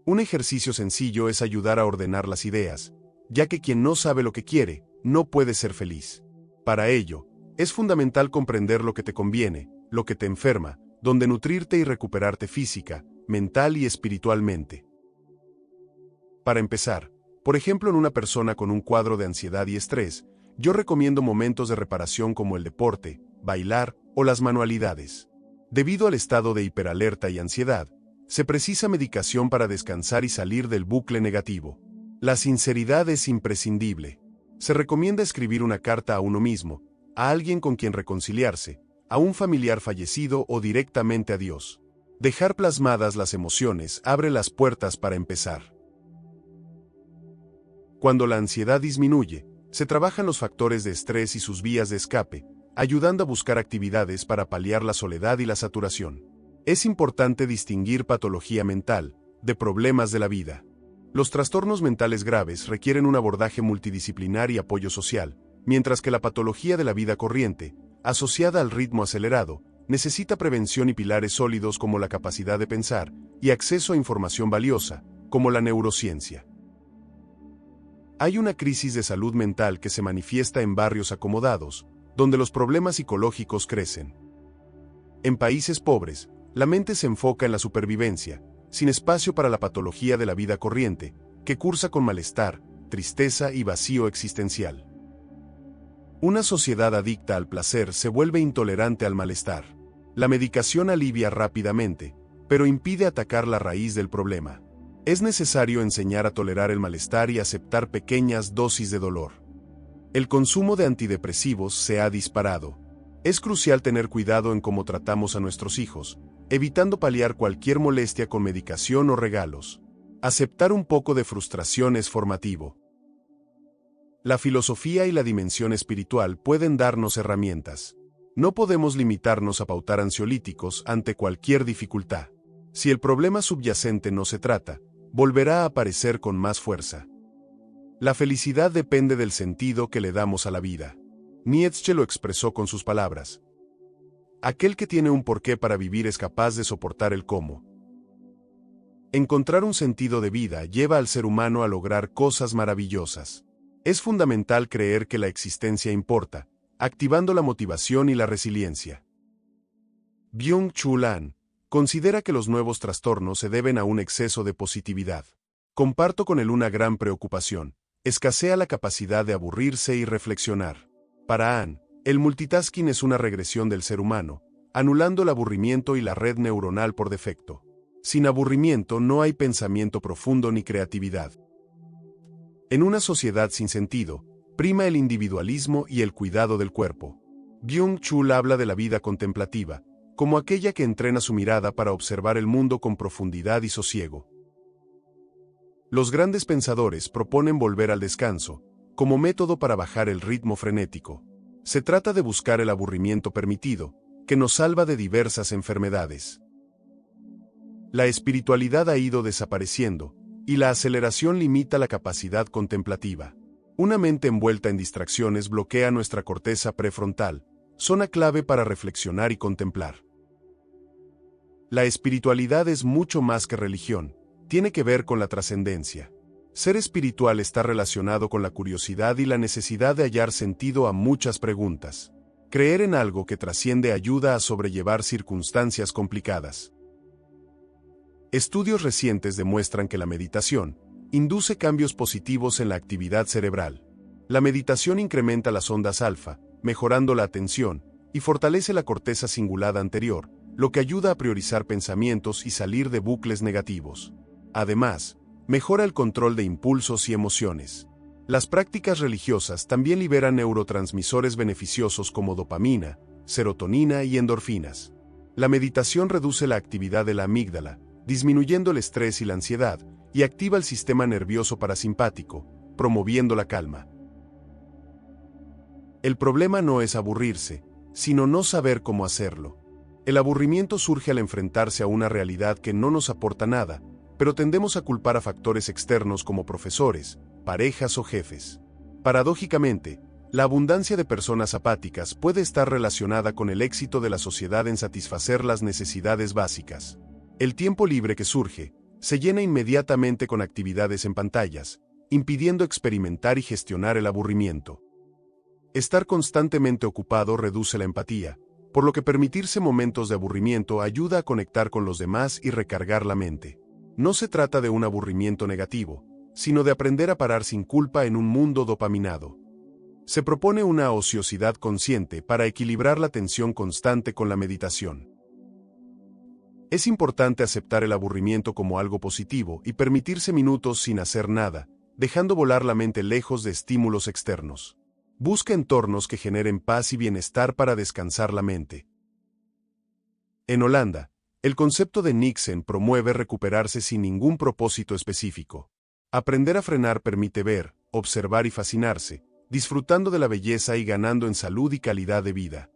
Un ejercicio sencillo es ayudar a ordenar las ideas, ya que quien no sabe lo que quiere, no puede ser feliz. Para ello, es fundamental comprender lo que te conviene, lo que te enferma, dónde nutrirte y recuperarte física, mental y espiritualmente. Para empezar, por ejemplo en una persona con un cuadro de ansiedad y estrés, yo recomiendo momentos de reparación como el deporte, bailar o las manualidades. Debido al estado de hiperalerta y ansiedad, se precisa medicación para descansar y salir del bucle negativo. La sinceridad es imprescindible. Se recomienda escribir una carta a uno mismo, a alguien con quien reconciliarse, a un familiar fallecido o directamente a Dios. Dejar plasmadas las emociones abre las puertas para empezar. Cuando la ansiedad disminuye, se trabajan los factores de estrés y sus vías de escape, ayudando a buscar actividades para paliar la soledad y la saturación. Es importante distinguir patología mental de problemas de la vida. Los trastornos mentales graves requieren un abordaje multidisciplinar y apoyo social, mientras que la patología de la vida corriente, asociada al ritmo acelerado, necesita prevención y pilares sólidos como la capacidad de pensar y acceso a información valiosa, como la neurociencia. Hay una crisis de salud mental que se manifiesta en barrios acomodados, donde los problemas psicológicos crecen. En países pobres, la mente se enfoca en la supervivencia, sin espacio para la patología de la vida corriente, que cursa con malestar, tristeza y vacío existencial. Una sociedad adicta al placer se vuelve intolerante al malestar. La medicación alivia rápidamente, pero impide atacar la raíz del problema. Es necesario enseñar a tolerar el malestar y aceptar pequeñas dosis de dolor. El consumo de antidepresivos se ha disparado. Es crucial tener cuidado en cómo tratamos a nuestros hijos, evitando paliar cualquier molestia con medicación o regalos. Aceptar un poco de frustración es formativo. La filosofía y la dimensión espiritual pueden darnos herramientas. No podemos limitarnos a pautar ansiolíticos ante cualquier dificultad. Si el problema subyacente no se trata, volverá a aparecer con más fuerza. La felicidad depende del sentido que le damos a la vida. Nietzsche lo expresó con sus palabras. Aquel que tiene un porqué para vivir es capaz de soportar el cómo. Encontrar un sentido de vida lleva al ser humano a lograr cosas maravillosas. Es fundamental creer que la existencia importa, activando la motivación y la resiliencia. Byung-Chul Han considera que los nuevos trastornos se deben a un exceso de positividad. Comparto con él una gran preocupación. Escasea la capacidad de aburrirse y reflexionar. Para Han, el multitasking es una regresión del ser humano, anulando el aburrimiento y la red neuronal por defecto. Sin aburrimiento no hay pensamiento profundo ni creatividad. En una sociedad sin sentido, prima el individualismo y el cuidado del cuerpo. Byung-Chul habla de la vida contemplativa, como aquella que entrena su mirada para observar el mundo con profundidad y sosiego. Los grandes pensadores proponen volver al descanso, como método para bajar el ritmo frenético. Se trata de buscar el aburrimiento permitido, que nos salva de diversas enfermedades. La espiritualidad ha ido desapareciendo, y la aceleración limita la capacidad contemplativa. Una mente envuelta en distracciones bloquea nuestra corteza prefrontal, zona clave para reflexionar y contemplar. La espiritualidad es mucho más que religión. Tiene que ver con la trascendencia. Ser espiritual está relacionado con la curiosidad y la necesidad de hallar sentido a muchas preguntas. Creer en algo que trasciende ayuda a sobrellevar circunstancias complicadas. Estudios recientes demuestran que la meditación, Induce cambios positivos en la actividad cerebral. La meditación incrementa las ondas alfa, mejorando la atención, y fortalece la corteza cingulada anterior, lo que ayuda a priorizar pensamientos y salir de bucles negativos. Además, mejora el control de impulsos y emociones. Las prácticas religiosas también liberan neurotransmisores beneficiosos como dopamina, serotonina y endorfinas. La meditación reduce la actividad de la amígdala, disminuyendo el estrés y la ansiedad, y activa el sistema nervioso parasimpático, promoviendo la calma. El problema no es aburrirse, sino no saber cómo hacerlo. El aburrimiento surge al enfrentarse a una realidad que no nos aporta nada, pero tendemos a culpar a factores externos como profesores, parejas o jefes. Paradójicamente, la abundancia de personas apáticas puede estar relacionada con el éxito de la sociedad en satisfacer las necesidades básicas. El tiempo libre que surge se llena inmediatamente con actividades en pantallas, impidiendo experimentar y gestionar el aburrimiento. Estar constantemente ocupado reduce la empatía, por lo que permitirse momentos de aburrimiento ayuda a conectar con los demás y recargar la mente. No se trata de un aburrimiento negativo, sino de aprender a parar sin culpa en un mundo dopaminado. Se propone una ociosidad consciente para equilibrar la tensión constante con la meditación. Es importante aceptar el aburrimiento como algo positivo y permitirse minutos sin hacer nada, dejando volar la mente lejos de estímulos externos. Busca entornos que generen paz y bienestar para descansar la mente. En Holanda, el concepto de Niksen promueve recuperarse sin ningún propósito específico. Aprender a frenar permite ver, observar y fascinarse, disfrutando de la belleza y ganando en salud y calidad de vida.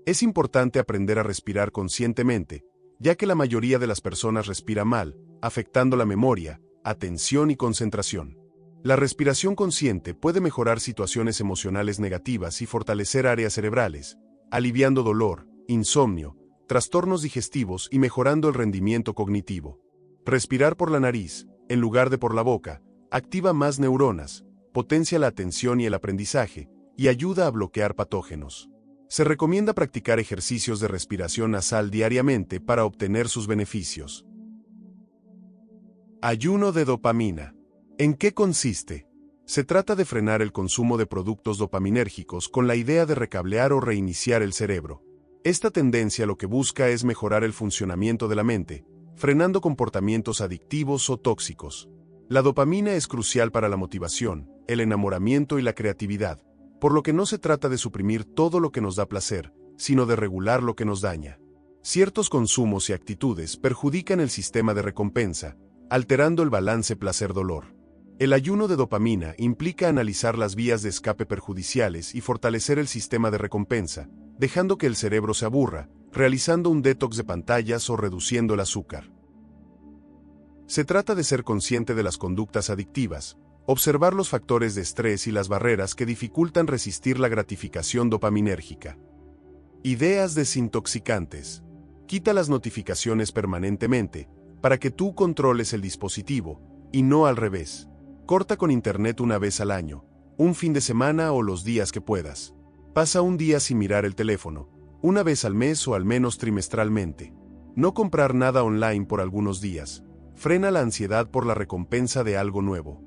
Es importante aprender a respirar conscientemente, ya que la mayoría de las personas respira mal, afectando la memoria, atención y concentración. La respiración consciente puede mejorar situaciones emocionales negativas y fortalecer áreas cerebrales, aliviando dolor, insomnio, trastornos digestivos y mejorando el rendimiento cognitivo. Respirar por la nariz, en lugar de por la boca, activa más neuronas, potencia la atención y el aprendizaje, y ayuda a bloquear patógenos. Se recomienda practicar ejercicios de respiración nasal diariamente para obtener sus beneficios. Ayuno de dopamina. ¿En qué consiste? Se trata de frenar el consumo de productos dopaminérgicos con la idea de recablear o reiniciar el cerebro. Esta tendencia lo que busca es mejorar el funcionamiento de la mente, frenando comportamientos adictivos o tóxicos. La dopamina es crucial para la motivación, el enamoramiento y la creatividad, por lo que no se trata de suprimir todo lo que nos da placer, sino de regular lo que nos daña. Ciertos consumos y actitudes perjudican el sistema de recompensa, alterando el balance placer-dolor. El ayuno de dopamina implica analizar las vías de escape perjudiciales y fortalecer el sistema de recompensa, dejando que el cerebro se aburra, realizando un detox de pantallas o reduciendo el azúcar. Se trata de ser consciente de las conductas adictivas, observar los factores de estrés y las barreras que dificultan resistir la gratificación dopaminérgica. Ideas desintoxicantes. Quita las notificaciones permanentemente, para que tú controles el dispositivo, y no al revés. Corta con internet una vez al año, un fin de semana o los días que puedas. Pasa un día sin mirar el teléfono, una vez al mes o al menos trimestralmente. No comprar nada online por algunos días. Frena la ansiedad por la recompensa de algo nuevo.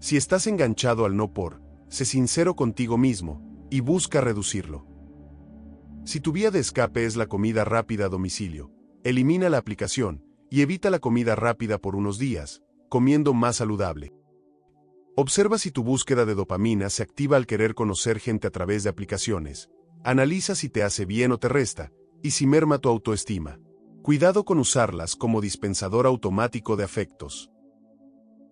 Si estás enganchado al no por, sé sincero contigo mismo y busca reducirlo. Si tu vía de escape es la comida rápida a domicilio, elimina la aplicación y evita la comida rápida por unos días, comiendo más saludable. Observa si tu búsqueda de dopamina se activa al querer conocer gente a través de aplicaciones. Analiza si te hace bien o te resta, y si merma tu autoestima. Cuidado con usarlas como dispensador automático de afectos.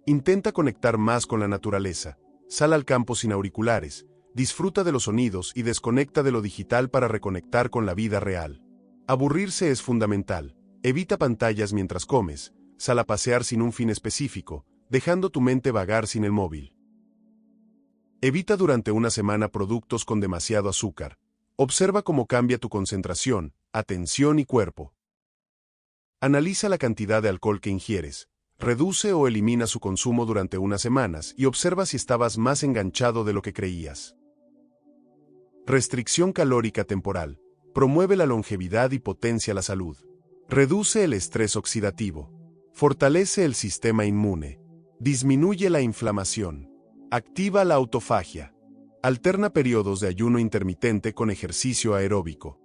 Intenta conectar más con la naturaleza. Sal al campo sin auriculares, disfruta de los sonidos y desconecta de lo digital para reconectar con la vida real. Aburrirse es fundamental. Evita pantallas mientras comes, sal a pasear sin un fin específico, dejando tu mente vagar sin el móvil. Evita durante una semana productos con demasiado azúcar. Observa cómo cambia tu concentración, atención y cuerpo. Analiza la cantidad de alcohol que ingieres. Reduce o elimina su consumo durante unas semanas y observa si estabas más enganchado de lo que creías. Restricción calórica temporal. Promueve la longevidad y potencia la salud. Reduce el estrés oxidativo. Fortalece el sistema inmune. Disminuye la inflamación. Activa la autofagia. Alterna periodos de ayuno intermitente con ejercicio aeróbico.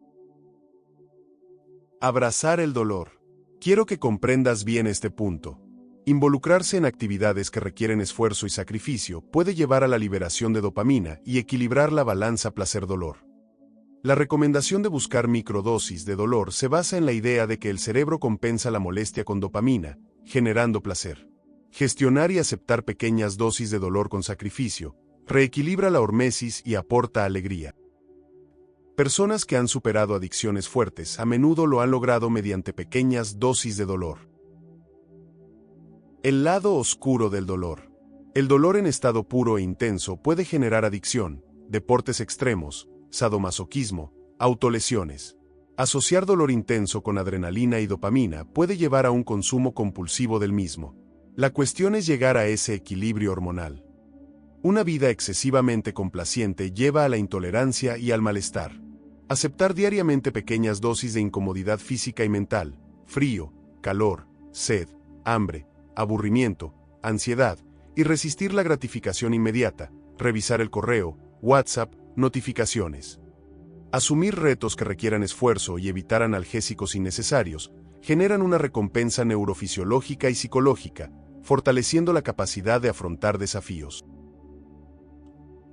Abrazar el dolor. Quiero que comprendas bien este punto. Involucrarse en actividades que requieren esfuerzo y sacrificio puede llevar a la liberación de dopamina y equilibrar la balanza placer-dolor. La recomendación de buscar microdosis de dolor se basa en la idea de que el cerebro compensa la molestia con dopamina, generando placer. Gestionar y aceptar pequeñas dosis de dolor con sacrificio reequilibra la hormesis y aporta alegría. Personas que han superado adicciones fuertes a menudo lo han logrado mediante pequeñas dosis de dolor. El lado oscuro del dolor. El dolor en estado puro e intenso puede generar adicción, deportes extremos, sadomasoquismo, autolesiones. Asociar dolor intenso con adrenalina y dopamina puede llevar a un consumo compulsivo del mismo. La cuestión es llegar a ese equilibrio hormonal. Una vida excesivamente complaciente lleva a la intolerancia y al malestar. Aceptar diariamente pequeñas dosis de incomodidad física y mental, frío, calor, sed, hambre, aburrimiento, ansiedad, y resistir la gratificación inmediata, revisar el correo, WhatsApp, notificaciones. Asumir retos que requieran esfuerzo y evitar analgésicos innecesarios generan una recompensa neurofisiológica y psicológica, fortaleciendo la capacidad de afrontar desafíos.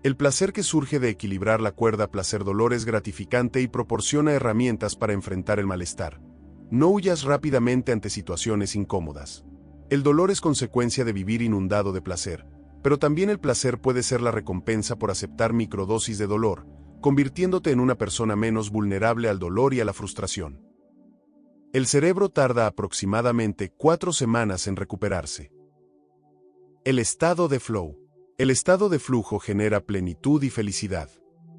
El placer que surge de equilibrar la cuerda placer-dolor es gratificante y proporciona herramientas para enfrentar el malestar. No huyas rápidamente ante situaciones incómodas. El dolor es consecuencia de vivir inundado de placer, pero también el placer puede ser la recompensa por aceptar microdosis de dolor, convirtiéndote en una persona menos vulnerable al dolor y a la frustración. El cerebro tarda aproximadamente 4 semanas en recuperarse. El estado de flow. El estado de flujo genera plenitud y felicidad.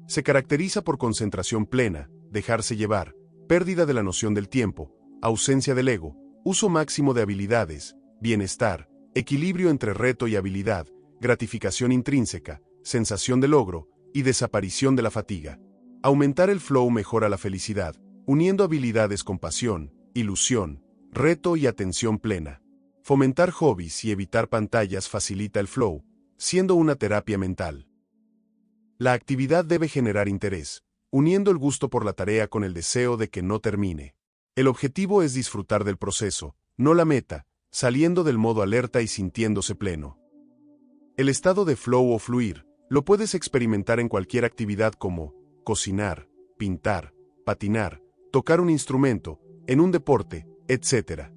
Se caracteriza por concentración plena, dejarse llevar, pérdida de la noción del tiempo, ausencia del ego, uso máximo de habilidades, bienestar, equilibrio entre reto y habilidad, gratificación intrínseca, sensación de logro y desaparición de la fatiga. Aumentar el flow mejora la felicidad, uniendo habilidades con pasión, ilusión, reto y atención plena. Fomentar hobbies y evitar pantallas facilita el flow, siendo una terapia mental. La actividad debe generar interés, uniendo el gusto por la tarea con el deseo de que no termine. El objetivo es disfrutar del proceso, no la meta, saliendo del modo alerta y sintiéndose pleno. El estado de flow o fluir lo puedes experimentar en cualquier actividad como cocinar, pintar, patinar, tocar un instrumento, en un deporte, etc.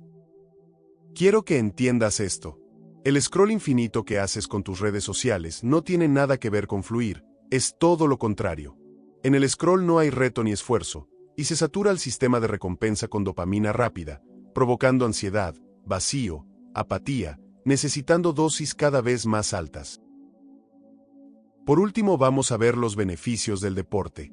Quiero que entiendas esto. El scroll infinito que haces con tus redes sociales no tiene nada que ver con fluir, es todo lo contrario. En el scroll no hay reto ni esfuerzo, y se satura el sistema de recompensa con dopamina rápida, provocando ansiedad, vacío, apatía, necesitando dosis cada vez más altas. Por último, vamos a ver los beneficios del deporte.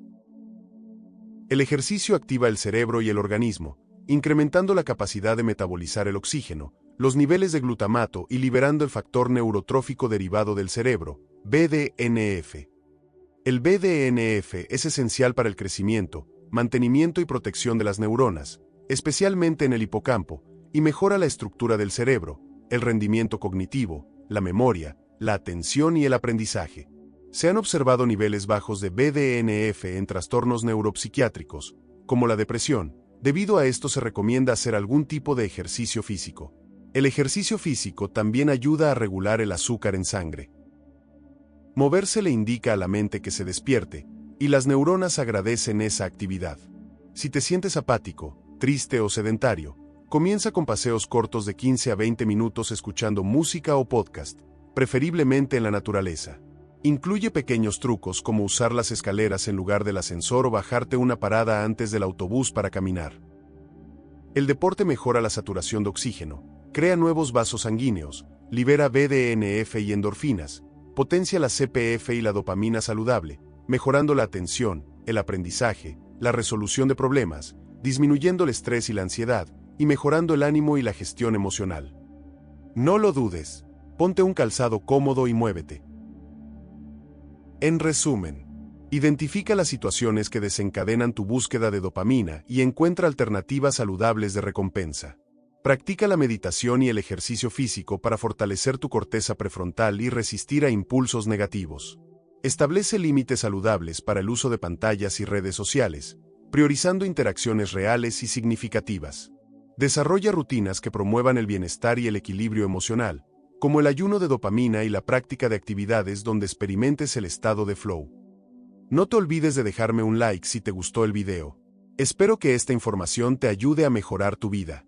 El ejercicio activa el cerebro y el organismo, incrementando la capacidad de metabolizar el oxígeno, los niveles de glutamato y liberando el factor neurotrófico derivado del cerebro, BDNF. El BDNF es esencial para el crecimiento, mantenimiento y protección de las neuronas, especialmente en el hipocampo, y mejora la estructura del cerebro, el rendimiento cognitivo, la memoria, la atención y el aprendizaje. Se han observado niveles bajos de BDNF en trastornos neuropsiquiátricos, como la depresión. Debido a esto se recomienda hacer algún tipo de ejercicio físico. El ejercicio físico también ayuda a regular el azúcar en sangre. Moverse le indica a la mente que se despierte, y las neuronas agradecen esa actividad. Si te sientes apático, triste o sedentario, comienza con paseos cortos de 15 a 20 minutos escuchando música o podcast, preferiblemente en la naturaleza. Incluye pequeños trucos como usar las escaleras en lugar del ascensor o bajarte una parada antes del autobús para caminar. El deporte mejora la saturación de oxígeno, crea nuevos vasos sanguíneos, libera BDNF y endorfinas, potencia la CPF y la dopamina saludable, mejorando la atención, el aprendizaje, la resolución de problemas, disminuyendo el estrés y la ansiedad, y mejorando el ánimo y la gestión emocional. No lo dudes, ponte un calzado cómodo y muévete. En resumen, identifica las situaciones que desencadenan tu búsqueda de dopamina y encuentra alternativas saludables de recompensa. Practica la meditación y el ejercicio físico para fortalecer tu corteza prefrontal y resistir a impulsos negativos. Establece límites saludables para el uso de pantallas y redes sociales, priorizando interacciones reales y significativas. Desarrolla rutinas que promuevan el bienestar y el equilibrio emocional, como el ayuno de dopamina y la práctica de actividades donde experimentes el estado de flow. No te olvides de dejarme un like si te gustó el video. Espero que esta información te ayude a mejorar tu vida.